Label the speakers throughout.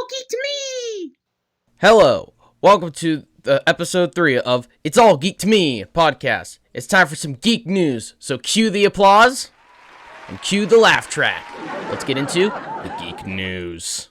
Speaker 1: all geek to me!
Speaker 2: Hello, welcome to the episode 3 of It's All Geek to Me podcast. It's time for some geek news, so cue the applause and cue the laugh track. Let's get into the geek news.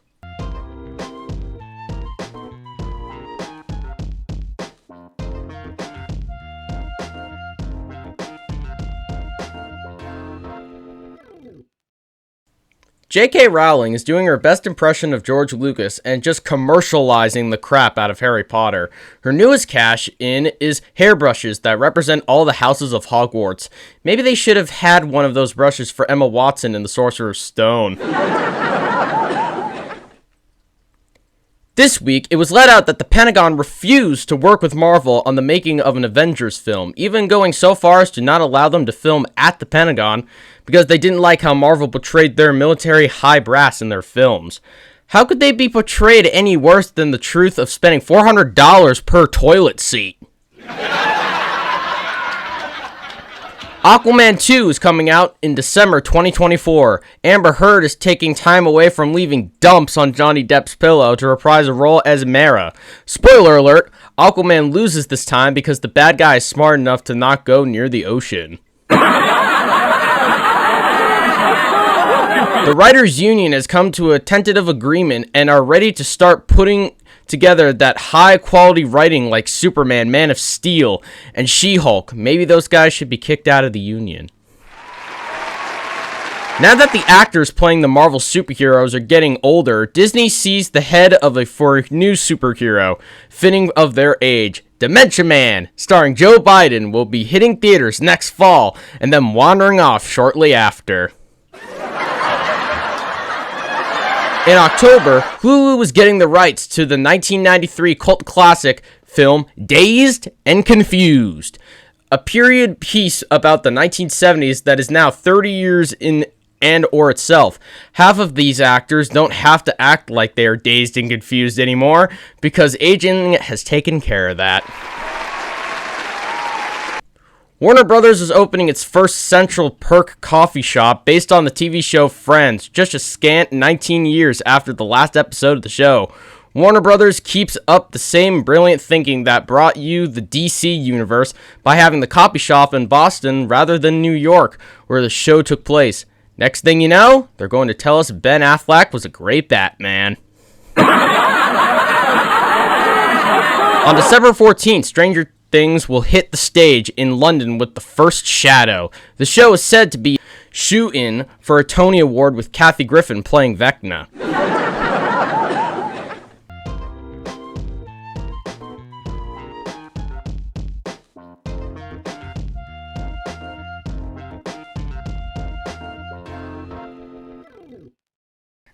Speaker 2: J.K. Rowling is doing her best impression of George Lucas and just commercializing the crap out of Harry Potter. Her newest cash-in is hairbrushes that represent all the houses of Hogwarts. Maybe they should have had one of those brushes for Emma Watson in The Sorcerer's Stone. This week, it was let out that the Pentagon refused to work with Marvel on the making of an Avengers film, even going so far as to not allow them to film at the Pentagon because they didn't like how Marvel portrayed their military high brass in their films. How could they be portrayed any worse than the truth of spending $400 per toilet seat? Aquaman 2 is coming out in December 2024. Amber Heard is taking time away from leaving dumps on Johnny Depp's pillow to reprise a role as Mera. Spoiler alert, Aquaman loses this time because the bad guy is smart enough to not go near the ocean. The Writers' Union has come to a tentative agreement and are ready to start putting together that high-quality writing like Superman, Man of Steel, and She-Hulk. Maybe those guys should be kicked out of the union. Now that the actors playing the Marvel superheroes are getting older, Disney sees the head for a new superhero, fitting of their age. Dementia Man, starring Joe Biden, will be hitting theaters next fall, and then wandering off shortly after. In October, Hulu was getting the rights to the 1993 cult classic film Dazed and Confused, a period piece about the 1970s that is now 30 years in and or itself. Half of these actors don't have to act like they are dazed and confused anymore because aging has taken care of that. Warner Brothers is opening its first Central Perk coffee shop based on the TV show Friends, just a scant 19 years after the last episode of the show. Warner Brothers keeps up the same brilliant thinking that brought you the DC universe by having the coffee shop in Boston rather than New York, where the show took place. Next thing you know, they're going to tell us Ben Affleck was a great Batman. On December 14th, Stranger Things will hit the stage in London with The First Shadow. The show is said to be shoe-in for a Tony Award with Kathy Griffin playing Vecna.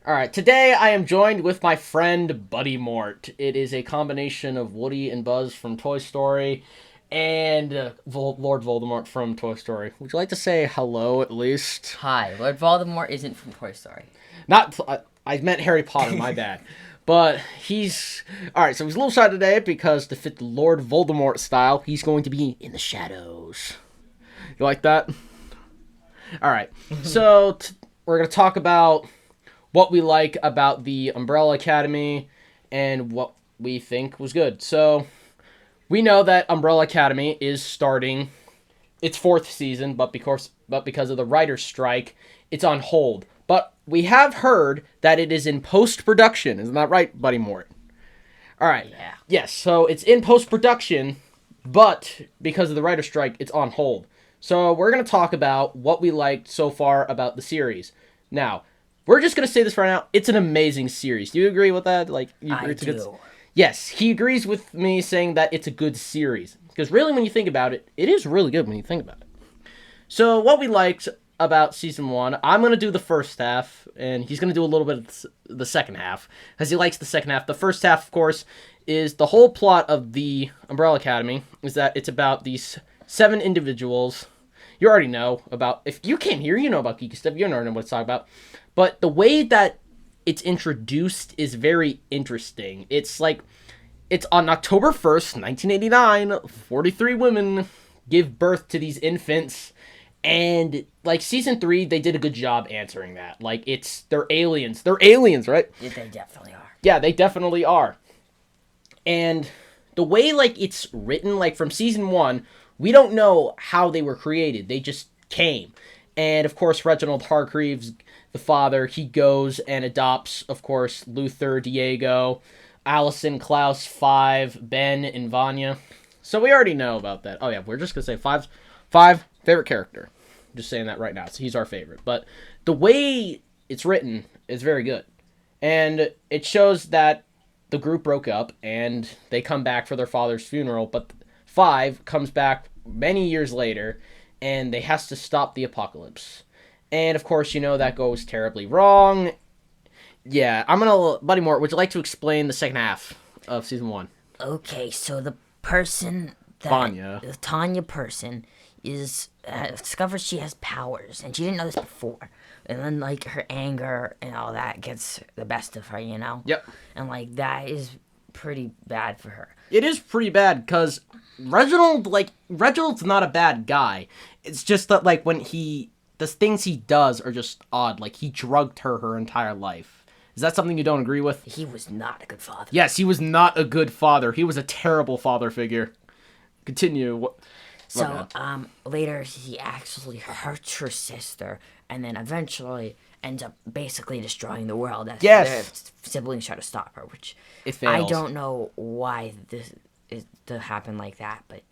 Speaker 2: Alright, today I am joined with my friend Buddy Mort. It is a combination of Woody and Buzz from Toy Story and Lord Voldemort from Toy Story. Would you like to say hello at least?
Speaker 3: Hi, Lord Voldemort isn't from Toy Story.
Speaker 2: I meant Harry Potter, my bad. But he's... Alright, so he's a little shy today because to fit the Lord Voldemort style, he's going to be in the shadows. You like that? Alright, so we're going to talk about what we like about the Umbrella Academy and what we think was good. So, we know that Umbrella Academy is starting its 4th season, but because of the writer's strike, it's on hold. But we have heard that it is in post-production. Isn't that right, Buddy Mort? Alright.
Speaker 3: Yeah.
Speaker 2: Yes, so it's in post-production, but because of the writer's strike, it's on hold. So, we're going to talk about what we liked so far about the series. Now, we're just going to say this right now. It's an amazing series. Do you agree with that?
Speaker 3: I do.
Speaker 2: Yes, he agrees with me saying that it's a good series. Because really, when you think about it, it is really good when you think about it. So, what we liked about Season 1, I'm going to do the first half, and he's going to do a little bit of the second half, because he likes the second half. The first half, of course, is the whole plot of the Umbrella Academy, is that it's about these 7 individuals. You already know about, if you came here, you know about geeky stuff, you already know what to talk about. But the way that it's introduced is very interesting. It's like, it's on October 1st, 1989, 43 women give birth to these infants, and, like, Season 3, they did a good job answering that. Like, they're aliens. They're aliens, right?
Speaker 3: Yeah, they definitely are.
Speaker 2: Yeah, they definitely are. And the way like it's written, like from season 1, we don't know how they were created. They just came. And of course, Reginald Hargreaves, the father, he goes and adopts, of course, Luther, Diego, Allison, Klaus, Five, Ben, and Vanya. So we already know about that. Oh yeah, we're just gonna say five favorite character. Just saying that right now. So he's our favorite. But the way it's written is very good. And it shows that the group broke up and they come back for their father's funeral, but Five comes back many years later and they has to stop the apocalypse. And of course, that goes terribly wrong. Yeah, Buddy Moore, would you like to explain the second half of season 1?
Speaker 3: Okay, so the person the Tanya person discovers she has powers, and she didn't know this before. And then, like, her anger and all that gets the best of her,
Speaker 2: Yep.
Speaker 3: And, like, that is pretty bad for her.
Speaker 2: It is pretty bad, because Reginald's not a bad guy. It's just that, like, the things he does are just odd. Like, he drugged her entire life. Is that something you don't agree with?
Speaker 3: He was not a good father.
Speaker 2: Yes, he was not a good father. He was a terrible father figure. Continue.
Speaker 3: So, later he actually hurts her sister, and then eventually ends up basically destroying the world as their siblings try to stop her, which
Speaker 2: it fails.
Speaker 3: I don't know why this is to happen like that, but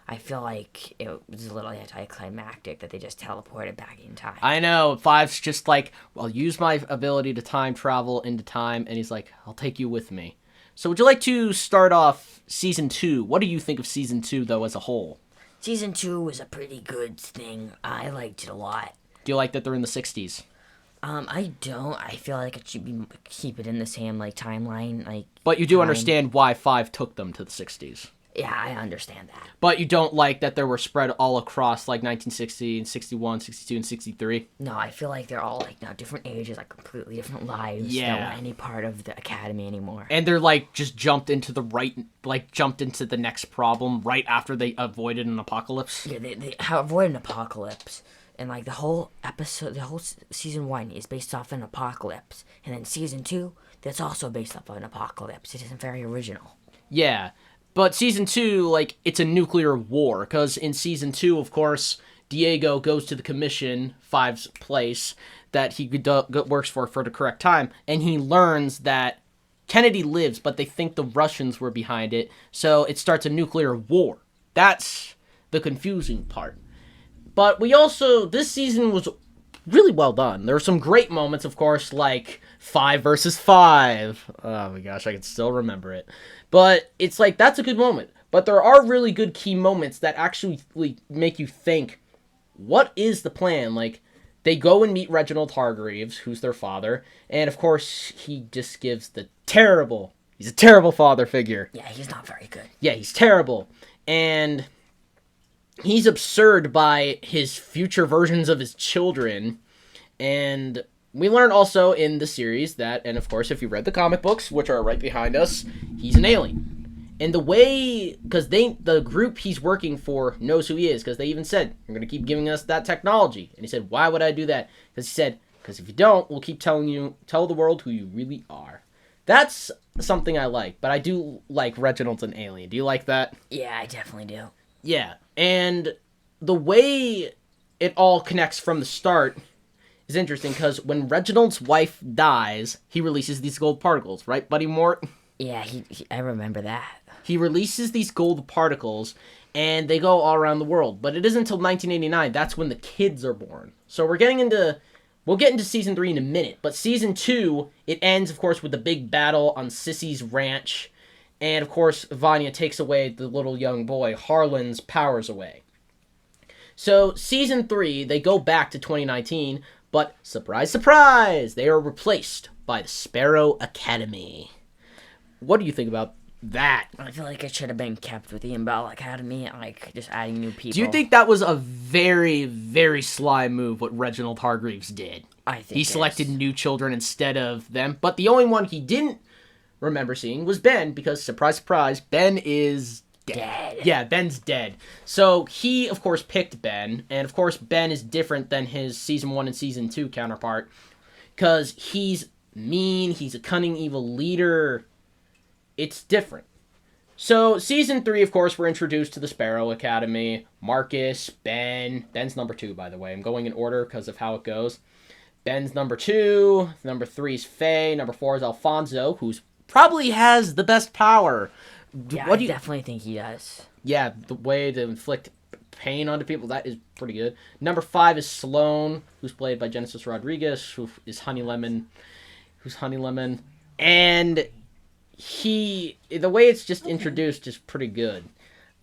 Speaker 3: I feel like it was a little anticlimactic that they just teleported back in time.
Speaker 2: I know. Five's just like, I'll use my ability to time travel into time, and he's like, I'll take you with me. So would you like to start off season 2? What do you think of season 2, though, as a whole?
Speaker 3: Season 2 was a pretty good thing. I liked it a lot.
Speaker 2: Do you like that they're in the 60s?
Speaker 3: I don't. I feel like it should keep it in the same, timeline,
Speaker 2: But you do understand why Five took them to the 60s.
Speaker 3: Yeah, I understand that.
Speaker 2: But you don't like that they were spread all across, 1960 and 61, 62, and 63?
Speaker 3: No, I feel like they're all, now different ages, completely different lives.
Speaker 2: Yeah.
Speaker 3: They weren't any part of the academy anymore.
Speaker 2: And they're, just jumped into the next problem right after they avoided an apocalypse?
Speaker 3: Yeah, they avoid an apocalypse. And, the whole episode, the whole season 1 is based off an apocalypse. And then season 2, that's also based off of an apocalypse. It isn't very original.
Speaker 2: Yeah. But season 2, it's a nuclear war, because in season 2, of course, Diego goes to the commission, Five's place, that he works for the correct time, and he learns that Kennedy lives, but they think the Russians were behind it, so it starts a nuclear war. That's the confusing part. But this season was really well done. There were some great moments, of course, like 5 versus 5. Oh my gosh, I can still remember it. But it's that's a good moment. But there are really good key moments that actually make you think, what is the plan? They go and meet Reginald Hargreaves, who's their father, and of course, he just gives he's a terrible father figure.
Speaker 3: Yeah, he's not very good.
Speaker 2: Yeah, he's terrible. And he's absurd by his future versions of his children. And we learn also in the series that, and of course, if you read the comic books, which are right behind us, he's an alien. And the way, because the group he's working for knows who he is, because they even said, you're going to keep giving us that technology. And he said, why would I do that? Because he said, because if you don't, we'll keep tell the world who you really are. That's something I like, but I do like Reginald's an alien. Do you like that?
Speaker 3: Yeah, I definitely do.
Speaker 2: Yeah, and the way it all connects from the start is interesting, because when Reginald's wife dies, he releases these gold particles, right, Buddy Mort?
Speaker 3: Yeah, I remember that.
Speaker 2: He releases these gold particles, and they go all around the world. But it isn't until 1989, that's when the kids are born. So we'll get into season 3 in a minute. But season 2, it ends, of course, with the big battle on Sissy's ranch. And, of course, Vanya takes away the little young boy, Harlan's powers away. So, season 3, they go back to 2019, but, surprise, surprise, they are replaced by the Sparrow Academy. What do you think about that?
Speaker 3: I feel like it should have been kept with the Umbrella Academy, just adding new people.
Speaker 2: Do you think that was a very, very sly move, what Reginald Hargreaves did?
Speaker 3: I think
Speaker 2: he selected new children instead of them, but the only one he didn't remember seeing was Ben, because, surprise, surprise, Ben is dead. Yeah, Ben's dead. So he, of course, picked Ben, and of course, Ben is different than his season 1 and season 2 counterpart, because he's mean. He's a cunning, evil leader. It's different. So, season 3, of course, we're introduced to the Sparrow Academy. Marcus, Ben. Ben's number 2, by the way. I'm going in order because of how it goes. Ben's number 2. Number 3 is Faye. Number 4 is Alfonso, who's probably has the best power.
Speaker 3: Yeah, I definitely think he does.
Speaker 2: Yeah, the way to inflict pain onto people, that is pretty good. Number 5 is Sloane, who's played by Genesis Rodriguez, who is Honey Lemon. And the way it's just introduced is pretty good.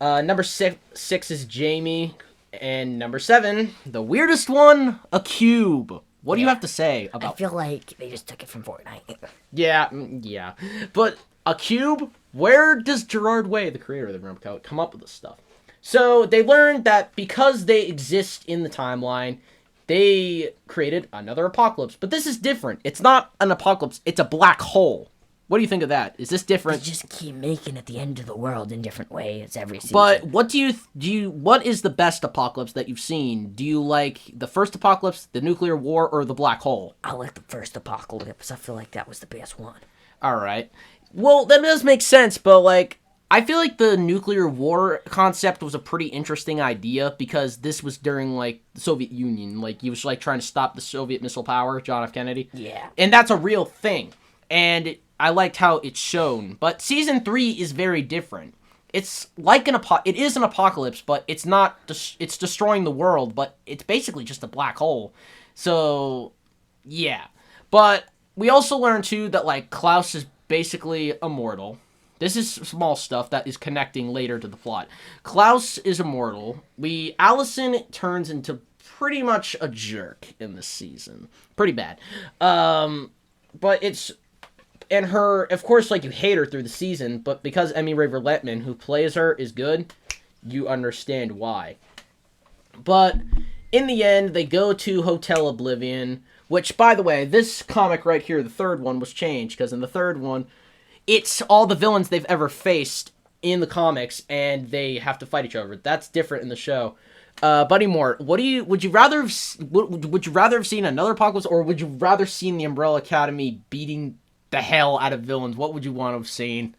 Speaker 2: Number six is Jamie. And number 7, the weirdest one, a cube. What do you have to say about...
Speaker 3: I feel like they just took it from Fortnite.
Speaker 2: Yeah. But a cube? Where does Gerard Way, the creator of the Realm Code, come up with this stuff? So they learned that because they exist in the timeline, they created another apocalypse. But this is different. It's not an apocalypse. It's a black hole. What do you think of that? Is this different?
Speaker 3: They just keep making it the end of the world in different ways every season.
Speaker 2: But what do you what is the best apocalypse that you've seen? Do you like the first apocalypse, the nuclear war, or the black hole?
Speaker 3: I like the first apocalypse. I feel like that was the best one.
Speaker 2: All right. Well, that does make sense, but like I feel like the nuclear war concept was a pretty interesting idea because this was during like the Soviet Union, like he was like trying to stop the Soviet missile power, John F. Kennedy.
Speaker 3: Yeah.
Speaker 2: And that's a real thing. And I liked how it's shown, but season 3 is very different. It's like it is an apocalypse, but it's not. It's destroying the world, but it's basically just a black hole. So, yeah. But we also learned too that like Klaus is basically immortal. This is small stuff that is connecting later to the plot. Klaus is immortal. Allison turns into pretty much a jerk in this season. Pretty bad. But it's. And her, of course, like, you hate her through the season, but because Emmy Raver Letman, who plays her, is good, you understand why. But in the end, they go to Hotel Oblivion, which, by the way, this comic right here, the third one, was changed, because in the third one, it's all the villains they've ever faced in the comics, and they have to fight each other. That's different in the show. Buddy Moore, would you rather have seen another apocalypse, or would you rather seen the Umbrella Academy beating the hell out of villains? What would you want to have seen?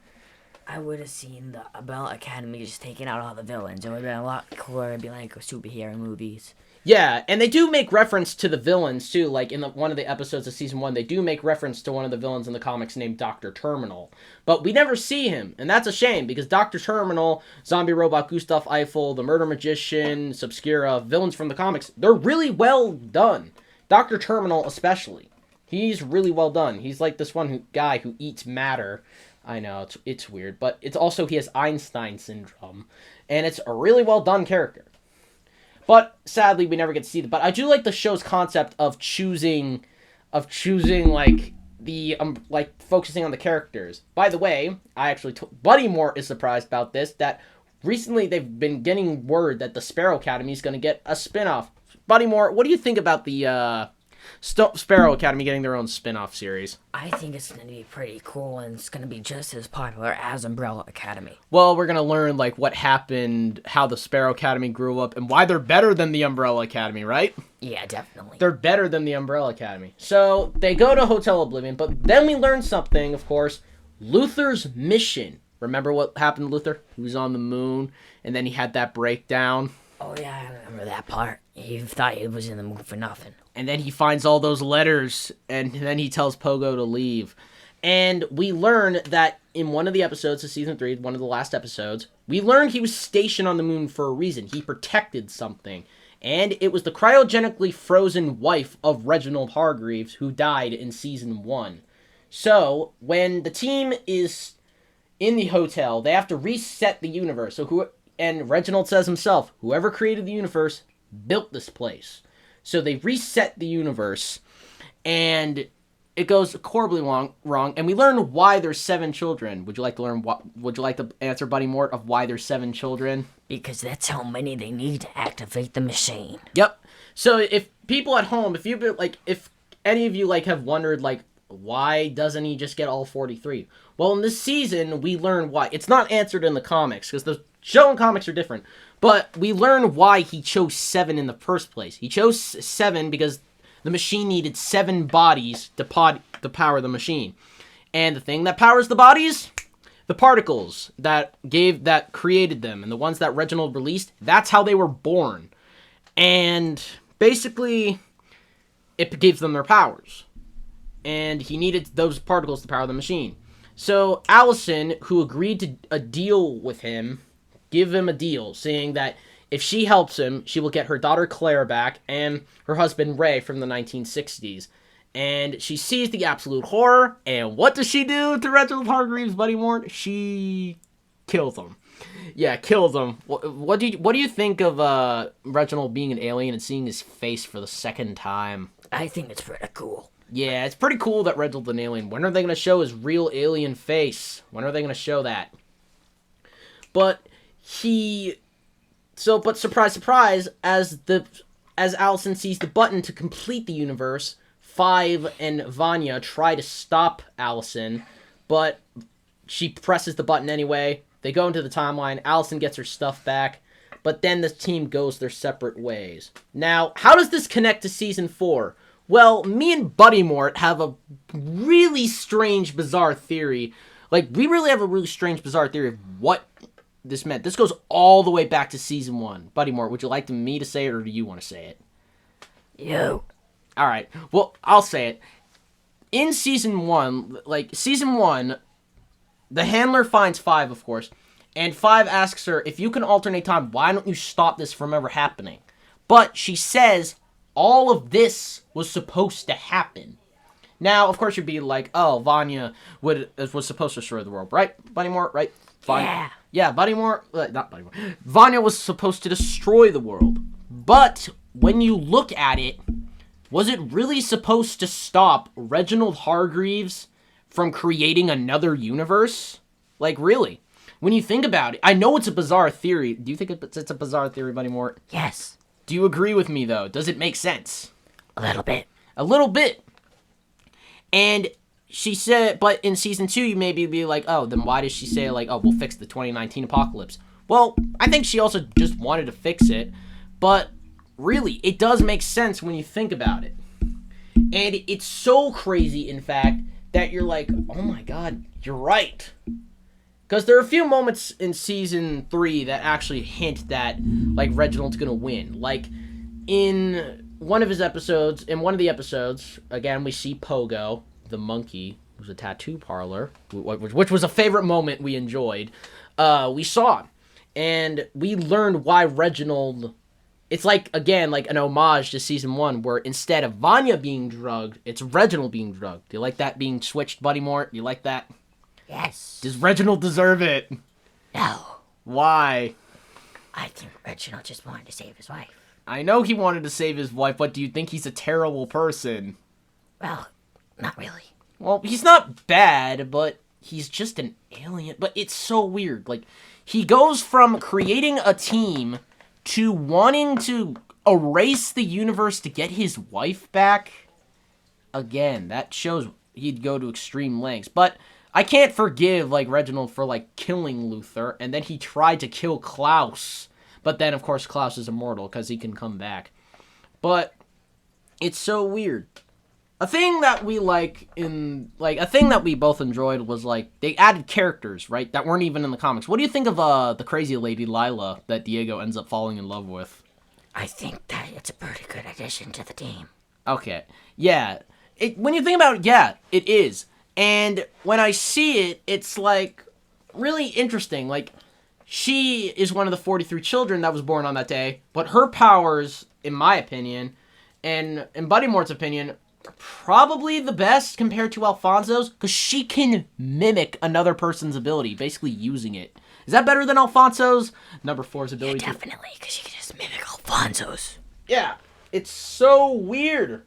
Speaker 3: I would have seen the Umbrella Academy just taking out all the villains. It would have been a lot cooler. It'd be like superhero movies.
Speaker 2: Yeah, and they do make reference to the villains too. Like in one of the episodes of season 1, they do make reference to one of the villains in the comics named Dr. Terminal. But we never see him, and that's a shame because Dr. Terminal, Zombie Robot, Gustav Eiffel, the Murder Magician, Subscura, villains from the comics, they're really well done. Dr. Terminal especially. He's really well done. He's like this guy who eats matter. I know, it's weird, but it's also he has Einstein syndrome, and it's a really well done character. But sadly, we never get to see that. But I do like the show's concept of choosing like the like focusing on the characters. By the way, I actually Buddy Moore is surprised about this. That recently they've been getting word that the Sparrow Academy is going to get a spinoff. Buddy Moore, what do you think about the Sparrow Academy getting their own spin-off series?
Speaker 3: I think it's going to be pretty cool, and it's going to be just as popular as Umbrella Academy.
Speaker 2: Well, we're going to learn like what happened, how the Sparrow Academy grew up, and why they're better than the Umbrella Academy, right?
Speaker 3: Yeah, definitely.
Speaker 2: They're better than the Umbrella Academy. So they go to Hotel Oblivion, but then we learn something, of course. Luther's mission. Remember what happened to Luther? He was on the moon, and then he had that breakdown.
Speaker 3: Oh, yeah, I remember that part. He thought he was in the moon for nothing.
Speaker 2: And then he finds all those letters, and then he tells Pogo to leave. And we learn that in one of the episodes of Season 3, one of the last episodes, we learned he was stationed on the moon for a reason. He protected something. And it was the cryogenically frozen wife of Reginald Hargreaves who died in Season 1. So, when the team is in the hotel, they have to reset the universe. And Reginald says himself, whoever created the universe built this place. So they reset the universe, and it goes horribly wrong. And we learn why there's 7 children. Would you like to learn would you like to answer, Buddy Mort, of why there's 7 children?
Speaker 3: Because that's how many they need to activate the machine.
Speaker 2: Yep. So if people at home, if any of you have wondered why doesn't he just get all 43? Well, in this season we learn why. It's not answered in the comics because the show and comics are different. But we learn why he chose 7 in the first place. He chose 7 because the machine needed 7 bodies to power the machine. And the thing that powers the bodies? The particles that created them, and the ones that Reginald released, that's how they were born. And basically, it gives them their powers. And he needed those particles to power the machine. So Allison, who agreed to a deal with him, give him a deal, saying that if she helps him, she will get her daughter Claire back and her husband Ray from the 1960s. And she sees the absolute horror, and what does she do to Reginald Hargreaves' Buddy Mort? She kills him. Yeah, kills him. What do you think of Reginald being an alien and seeing his face for the second time?
Speaker 3: I think it's pretty cool.
Speaker 2: Yeah, it's pretty cool that Reginald's an alien. When are they going to show his real alien face? When are they going to show that? But surprise, surprise, as Allison sees the button to complete the universe, Five and Vanya try to stop Allison, but she presses the button anyway. They go into the timeline. Allison gets her stuff back, but then the team goes their separate ways. Now, how does this connect to Season 4? Well, me and Buddy Mort have a really strange, bizarre theory. Like, we really have a really strange, bizarre theory of what this meant. This goes all the way back to Season 1. Buddy Mort, would you like me to say it, or do you want to say it?
Speaker 3: You.
Speaker 2: All right. Well, I'll say it. In Season 1, the handler finds Five, of course, and Five asks her, if you can alternate time, why don't you stop this from ever happening? But she says all of this was supposed to happen. Now, of course, you'd be like, oh, Vanya was supposed to destroy the world, right? Buddy Mort, right? Vanya.
Speaker 3: Yeah.
Speaker 2: Yeah, Buddy Mort, not Buddy Mort. Vanya was supposed to destroy the world. But when you look at it, was it really supposed to stop Reginald Hargreaves from creating another universe? Like, really? When you think about it, I know it's a bizarre theory. Do you think it's a bizarre theory, Buddy Mort?
Speaker 3: Yes.
Speaker 2: Do you agree with me, though? Does it make sense?
Speaker 3: A little bit.
Speaker 2: A little bit. And she said, but in Season 2, you maybe be like, oh, then why does she say, like, oh, we'll fix the 2019 apocalypse? Well, I think she also just wanted to fix it, but really, it does make sense when you think about it. And it's so crazy, in fact, that you're like, oh my god, you're right. Because there are a few moments in Season 3 that actually hint that, like, Reginald's gonna win. Like, in one of the episodes, again, we see Pogo, the monkey, who's a tattoo parlor, which was a favorite moment we enjoyed. We saw him. And we learned why Reginald... It's like, again, like an homage to Season 1, where instead of Vanya being drugged, it's Reginald being drugged. Do you like that being switched, Buddy Mort? Do you like that?
Speaker 3: Yes.
Speaker 2: Does Reginald deserve it?
Speaker 3: No.
Speaker 2: Why?
Speaker 3: I think Reginald just wanted to save his wife.
Speaker 2: I know he wanted to save his wife, but do you think he's a terrible person?
Speaker 3: Well, not really.
Speaker 2: Well, he's not bad, but he's just an alien. But it's so weird. Like, he goes from creating a team to wanting to erase the universe to get his wife back. Again, that shows he'd go to extreme lengths. But I can't forgive, like, Reginald for, like, killing Luther, and then he tried to kill Klaus. But then, of course, Klaus is immortal, because he can come back. But it's so weird. A thing that we a thing that we both enjoyed was, like, they added characters, right, that weren't even in the comics. What do you think of the crazy lady Lila that Diego ends up falling in love with?
Speaker 3: I think that it's a pretty good addition to the team.
Speaker 2: Okay. Yeah. When you think about it, yeah, it is. And when I see it, it's, like, really interesting. Like, she is one of the 43 children that was born on that day, but her powers, in my opinion, and in Buddy Mort's opinion, probably the best compared to Alfonso's, because she can mimic another person's ability, basically using it. Is that better than Alfonso's? Number 4's ability.
Speaker 3: Yeah, definitely, because she can just mimic Alfonso's.
Speaker 2: Yeah, it's so weird.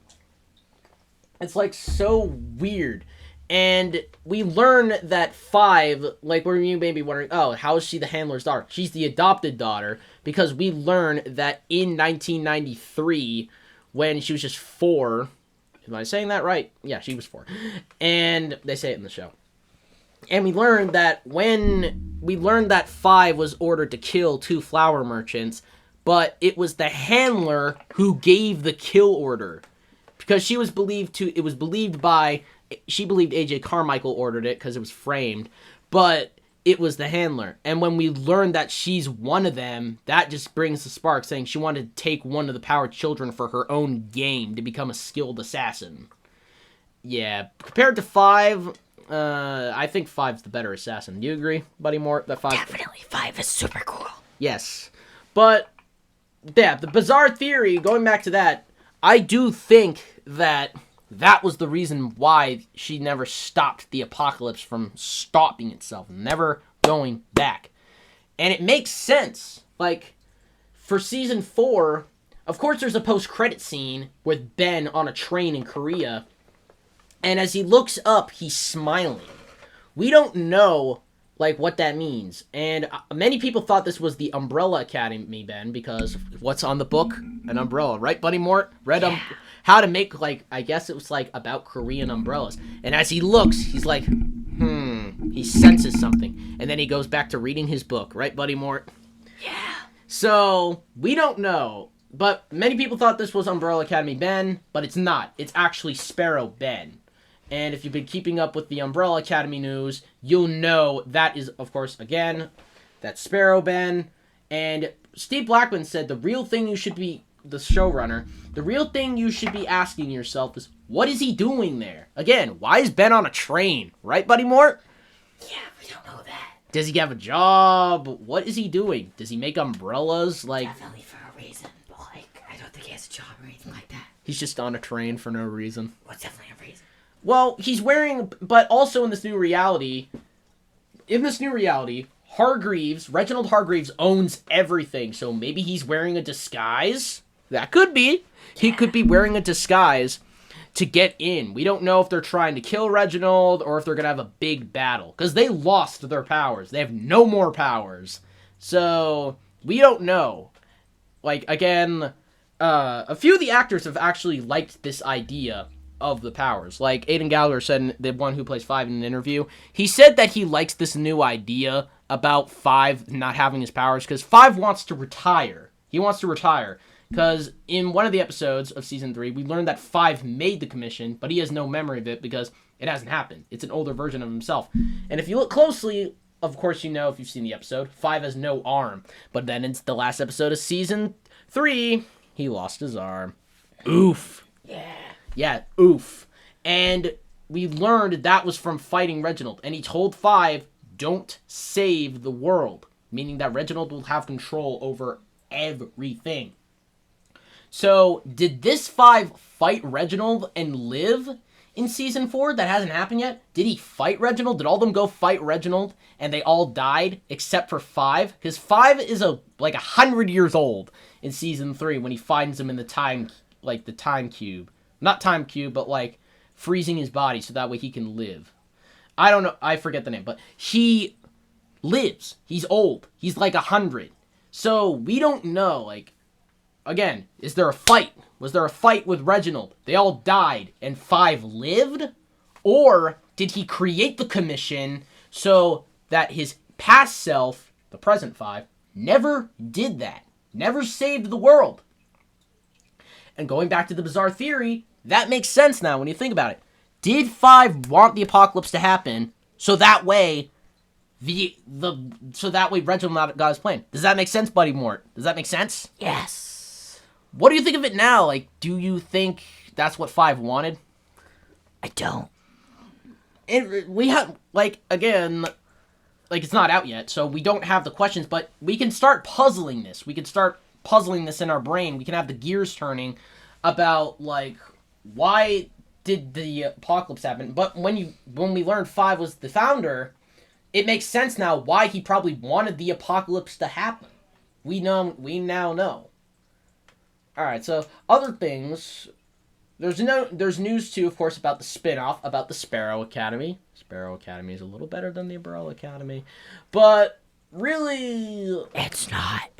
Speaker 2: It's, like, so weird. And we learn that Five, like, where you may be wondering, oh, how is she the handler's daughter? She's the adopted daughter, because we learn that in 1993, when she was just 4... Am I saying that right? Yeah, she was 4. And they say it in the show. And we learned that that Five was ordered to kill 2 flower merchants, but it was the handler who gave the kill order. because she was believed to. It was believed by. She believed AJ Carmichael ordered it because it was framed, but it was the handler. And when we learned that she's one of them, that just brings the spark, saying she wanted to take one of the Power Children for her own game to become a skilled assassin. Yeah, compared to 5, I think 5's the better assassin. Do you agree, Buddy Mort? That 5?
Speaker 3: Definitely, 5 is super cool.
Speaker 2: Yes, but yeah, the bizarre theory. Going back to that, I do think that was the reason why she never stopped the apocalypse from stopping itself, never going back. And it makes sense. Like, for season 4, of course there's a post-credit scene with Ben on a train in Korea, and as he looks up, he's smiling. We don't know, like, what that means. And many people thought this was the Umbrella Academy, Ben, because what's on the book? An umbrella, right, Buddy Mort? How to make, like, I guess it was, like, about Korean umbrellas. And as he looks, he's like, he senses something. And then he goes back to reading his book, right, Buddy Mort?
Speaker 3: Yeah.
Speaker 2: So, we don't know. But many people thought this was Umbrella Academy Ben, but it's not. It's actually Sparrow Ben. And if you've been keeping up with the Umbrella Academy news, you'll know that is, of course, again, that's Sparrow Ben. And Steve Blackman said the real thing you should be, the showrunner, the real thing you should be asking yourself is, what is he doing there? Again, why is Ben on a train? Right, Buddy Mort?
Speaker 3: Yeah, we don't know that.
Speaker 2: Does he have a job? What is he doing? Does he make umbrellas? Like,
Speaker 3: definitely for a reason, but, like, I don't think he has a job or anything like that.
Speaker 2: He's just on a train for no reason.
Speaker 3: Well, it's definitely a reason.
Speaker 2: Well, he's wearing, but also in this new reality, Reginald Hargreaves owns everything, so maybe he's wearing a disguise? That could be. He could be wearing a disguise to get in. We don't know if they're trying to kill Reginald or if they're going to have a big battle, because they lost their powers. They have no more powers. So, we don't know. Like, again, a few of the actors have actually liked this idea of the powers. Like Aidan Gallagher said, the one who plays 5 in an interview, he said that he likes this new idea about 5 not having his powers because 5 wants to retire. He wants to retire because in one of the episodes of season 3, we learned that 5 made the commission, but he has no memory of it because it hasn't happened. It's an older version of himself. And if you look closely, of course you know if you've seen the episode, 5 has no arm. But then in the last episode of season 3, he lost his arm. Oof. Yeah, oof. And we learned that was from fighting Reginald. And he told 5, don't save the world. Meaning that Reginald will have control over everything. So, did this 5 fight Reginald and live in season 4? That hasn't happened yet. Did he fight Reginald? Did all of them go fight Reginald and they all died except for 5? Because 5 is like 100 years old in season 3 when he finds him in the time cube. Not time cube, but like freezing his body so that way he can live. I don't know. I forget the name, but he lives. He's old. He's like 100. So we don't know. Like, again, is there a fight? Was there a fight with Reginald? They all died and 5 lived? Or did he create the commission so that his past self, the present 5, never did that? Never saved the world? And going back to the bizarre theory, that makes sense now when you think about it. Did 5 want the apocalypse to happen so that way Reginald got his plan? Does that make sense, Buddy Mort? Does that make sense?
Speaker 3: Yes.
Speaker 2: What do you think of it now? Like, do you think that's what 5 wanted?
Speaker 3: I don't.
Speaker 2: We have, like, again, like, it's not out yet, so we don't have the questions, but we can start puzzling this. We can start puzzling this in our brain. We can have the gears turning about, like, why did the apocalypse happen? But when we learned 5 was the founder, it makes sense now why he probably wanted the apocalypse to happen. We now know. Alright, so other things. There's news too, of course, about the spin-off about the Sparrow Academy. Sparrow Academy is a little better than the Umbrella Academy. But really,
Speaker 3: it's not.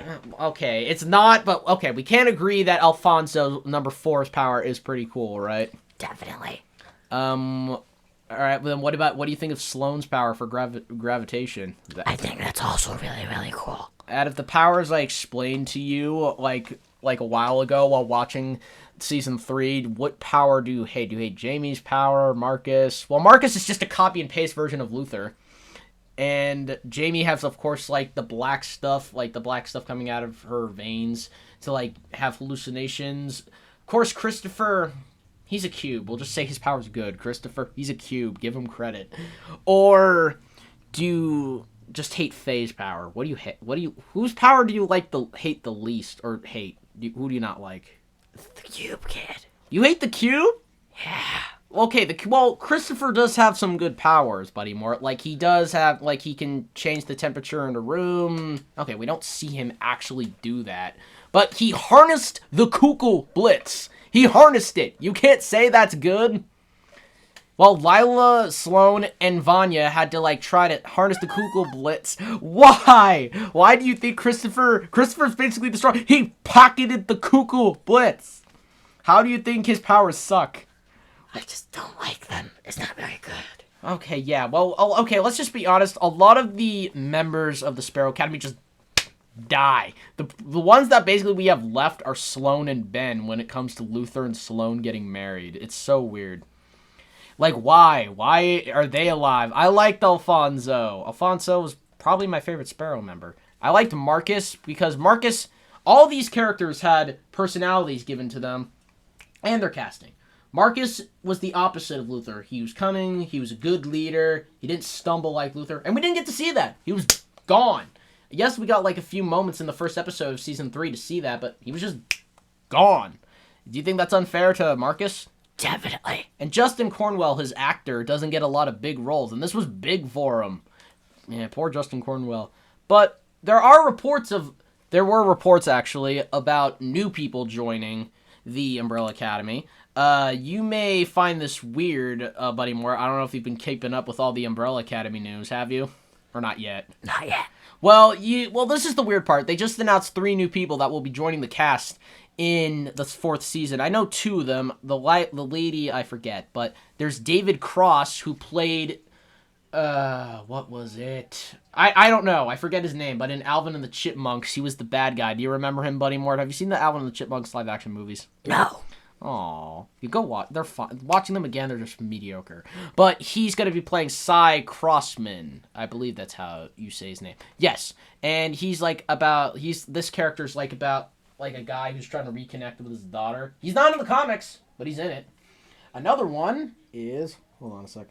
Speaker 2: Okay, it's not, but okay, we can't agree that Alfonso number 4's power is pretty cool, right?
Speaker 3: Definitely.
Speaker 2: All right, then what do you think of Sloane's power for gravitation?
Speaker 3: I think that's also really, really cool.
Speaker 2: Out of the powers I explained to you, like, like a while ago while watching season 3. What power do you hate? Do you hate Jamie's power? Marcus? Well, Marcus is just a copy and paste version of Luther. And Jamie has, of course, like the black stuff coming out of her veins to like have hallucinations. Of course, Christopher, he's a cube. We'll just say his power's good. Christopher, he's a cube. Give him credit. Or do you just hate Faye's power? What do you hate? Whose power do you like hate the least, or hate? Who do you not like?
Speaker 3: The cube kid.
Speaker 2: You hate the cube?
Speaker 3: Yeah.
Speaker 2: Okay, Christopher does have some good powers, Buddy Moore. Like, he does have, like, he can change the temperature in a room. Okay, we don't see him actually do that. But he harnessed the Kukul Blitz. He harnessed it. You can't say that's good. Well, Lila, Sloane, and Vanya had to, like, try to harness the Kukul Blitz. Why? Why do you think Christopher's basically destroyed? He pocketed the Kukul Blitz. How do you think his powers suck?
Speaker 3: I just don't like them. It's not very good.
Speaker 2: Okay, yeah. Well, okay, let's just be honest. A lot of the members of the Sparrow Academy just die. The ones that basically we have left are Sloane and Ben when it comes to Luther and Sloane getting married. It's so weird. Like, why? Why are they alive? I liked Alfonso. Alfonso was probably my favorite Sparrow member. I liked Marcus because all these characters had personalities given to them and their casting. Marcus was the opposite of Luther. He was cunning, he was a good leader, he didn't stumble like Luther, and we didn't get to see that. He was gone. Yes, we got like a few moments in the first episode of Season 3 to see that, but he was just gone. Do you think that's unfair to Marcus?
Speaker 3: Definitely.
Speaker 2: And Justin Cornwell, his actor, doesn't get a lot of big roles, and this was big for him. Yeah, poor Justin Cornwell. But there were reports, actually, about new people joining the Umbrella Academy. You may find this weird, Buddy Moore. I don't know if you've been keeping up with all the Umbrella Academy news, have you? Or not yet?
Speaker 3: Not yet.
Speaker 2: Well, this is the weird part. They just announced 3 new people that will be joining the cast in the 4th season. I know 2 of them. The lady, I forget, but there's David Cross, who played, what was it? I don't know. I forget his name, but in Alvin and the Chipmunks, he was the bad guy. Do you remember him, Buddy Moore? Have you seen the Alvin and the Chipmunks live-action movies?
Speaker 3: No.
Speaker 2: Aw, you go watch. They're fun. Watching them again, they're just mediocre. But he's gonna be playing Cy Crossman. I believe that's how you say his name. Yes, and this character's like about like a guy who's trying to reconnect with his daughter. He's not in the comics, but he's in it. Another one is, hold on a sec.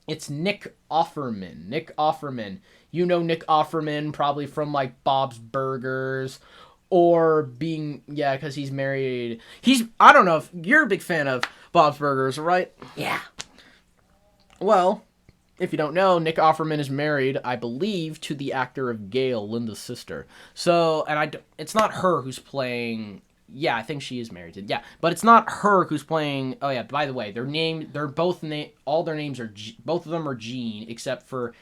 Speaker 2: It's Nick Offerman. Nick Offerman. You know Nick Offerman probably from like Bob's Burgers. Or because he's married. I don't know if you're a big fan of Bob's Burgers, right?
Speaker 3: Yeah.
Speaker 2: Well, if you don't know, Nick Offerman is married, I believe, to the actor of Gail, Linda's sister. So, and it's not her who's playing. Yeah, I think she is married to. Yeah, but it's not her who's playing. Oh yeah, by the way, all their names are. Both of them are Gene, except for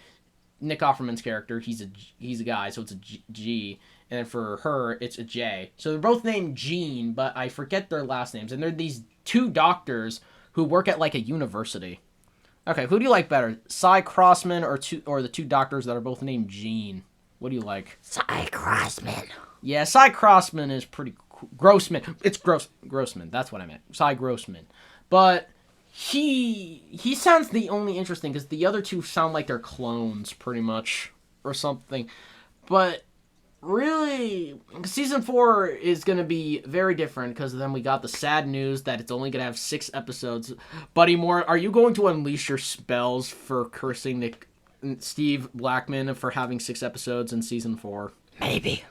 Speaker 2: Nick Offerman's character. He's a guy, so it's a G. And for her, it's a J. So they're both named Jean, but I forget their last names. And they're these 2 doctors who work at, like, a university. Okay, who do you like better? Cy Crossman or the 2 doctors that are both named Jean? What do you like?
Speaker 3: Cy Crossman.
Speaker 2: Yeah, Cy Crossman is pretty cool. Grossman. It's Grossman. That's what I meant. Cy Grossman. But he sounds the only interesting, because the other 2 sound like they're clones, pretty much. Or something. But really, season 4 is going to be very different, because then we got the sad news that it's only going to have 6 episodes. Buddy Moore, are you going to unleash your spells for cursing Steve Blackman for having 6 episodes in season 4?
Speaker 3: Maybe.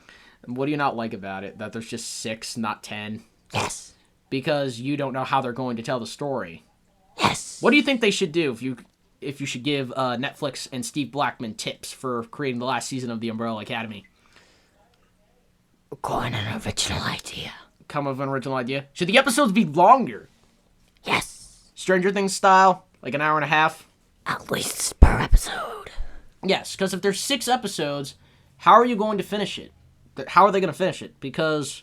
Speaker 2: What do you not like about it? That there's just 6, not 10?
Speaker 3: Yes.
Speaker 2: Because you don't know how they're going to tell the story.
Speaker 3: Yes.
Speaker 2: What do you think they should do if you should give Netflix and Steve Blackman tips for creating the last season of the Umbrella Academy?
Speaker 3: Go on an original idea.
Speaker 2: Come up with an original idea. Should the episodes be longer?
Speaker 3: Yes.
Speaker 2: Stranger Things style? Like an hour and a half?
Speaker 3: At least per episode.
Speaker 2: Yes, because if there's 6 episodes, how are you going to finish it? How are they going to finish it? Because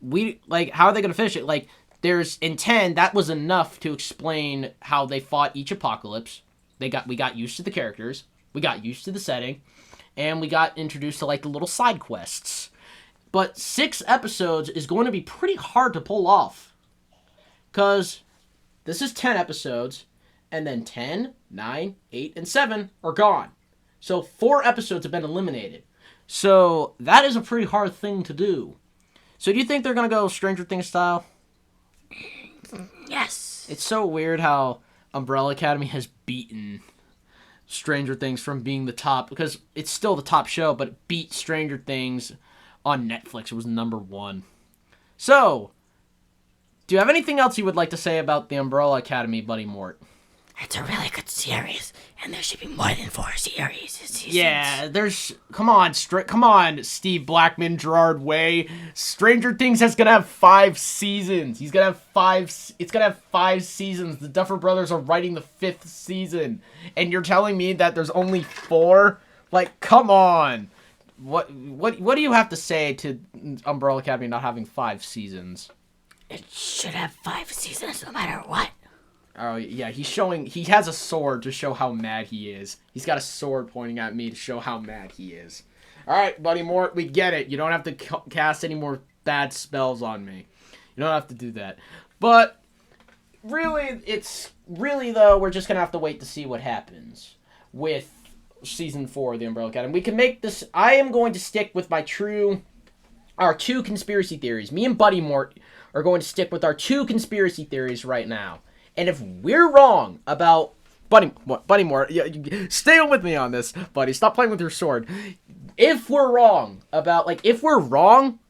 Speaker 2: how are they going to finish it? Like, in 10, that was enough to explain how they fought each apocalypse. We got used to the characters. We got used to the setting. And we got introduced to, like, the little side quests. But 6 episodes is going to be pretty hard to pull off. Because this is 10 episodes, and then 10, 9, 8, and 7 are gone. So 4 episodes have been eliminated. So that is a pretty hard thing to do. So do you think they're going to go Stranger Things style?
Speaker 3: Yes.
Speaker 2: It's so weird how Umbrella Academy has beaten Stranger Things from being the top, because it's still the top show, but it beat Stranger Things on Netflix. It was number 1. So, do you have anything else you would like to say about the Umbrella Academy, Buddy Mort?
Speaker 3: It's a really good series, and there should be more than 4 series.
Speaker 2: Yeah, come on, Steve Blackman, Gerard Way. Stranger Things is gonna have 5 seasons. It's gonna have 5 seasons. The Duffer Brothers are writing the 5th season, and you're telling me that there's only 4? Like, come on. What do you have to say to Umbrella Academy not having 5 seasons?
Speaker 3: It should have 5 seasons no matter what.
Speaker 2: Oh, yeah, he has a sword to show how mad he is. He's got a sword pointing at me to show how mad he is. Alright, Buddy Mort, we get it. You don't have to cast any more bad spells on me. You don't have to do that. But, really, though, we're just going to have to wait to see what happens with Season 4 of the Umbrella Academy. We can make this, I am going to stick with our 2 conspiracy theories. Me and Buddy Mort are going to stick with our 2 conspiracy theories right now. And if we're wrong about Buddy Mort, stay with me on this, buddy. Stop playing with your sword. If we're wrong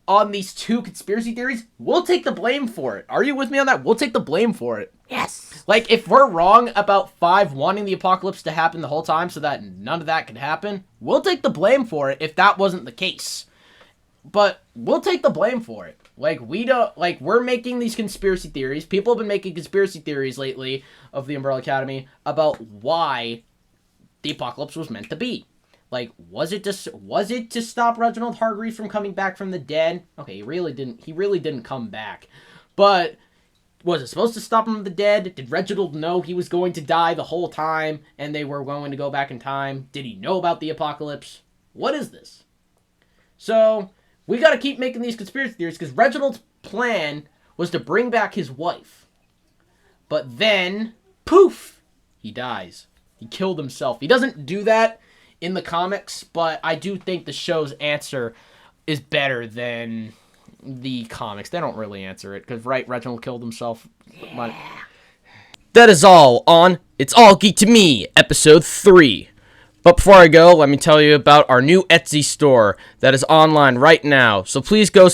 Speaker 2: on these 2 conspiracy theories, we'll take the blame for it. Are you with me on that? We'll take the blame for it.
Speaker 3: Yes.
Speaker 2: Like, if we're wrong about 5 wanting the apocalypse to happen the whole time so that none of that could happen, we'll take the blame for it if that wasn't the case. But we'll take the blame for it. We're making these conspiracy theories. People have been making conspiracy theories lately of the Umbrella Academy about why the apocalypse was meant to be. Like, was it to stop Reginald Hargreaves from coming back from the dead? Okay, he really didn't come back. But was it supposed to stop him from the dead? Did Reginald know he was going to die the whole time and they were going to go back in time? Did he know about the apocalypse? What is this? So, we gotta keep making these conspiracy theories because Reginald's plan was to bring back his wife. But then, poof, he dies. He killed himself. He doesn't do that in the comics, but I do think the show's answer is better than the comics. They don't really answer it because, right, Reginald killed himself. But that is all on It's All Geek to Me, episode 3. But before I go, let me tell you about our new Etsy store that is online right now. So please go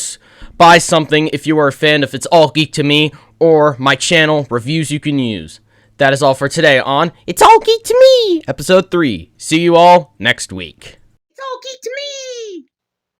Speaker 2: buy something if you are a fan of It's All Geek to Me or my channel, reviews you can use. That is all for today on It's All Geek to Me, episode 3. See you all next week.
Speaker 3: It's all geek to me.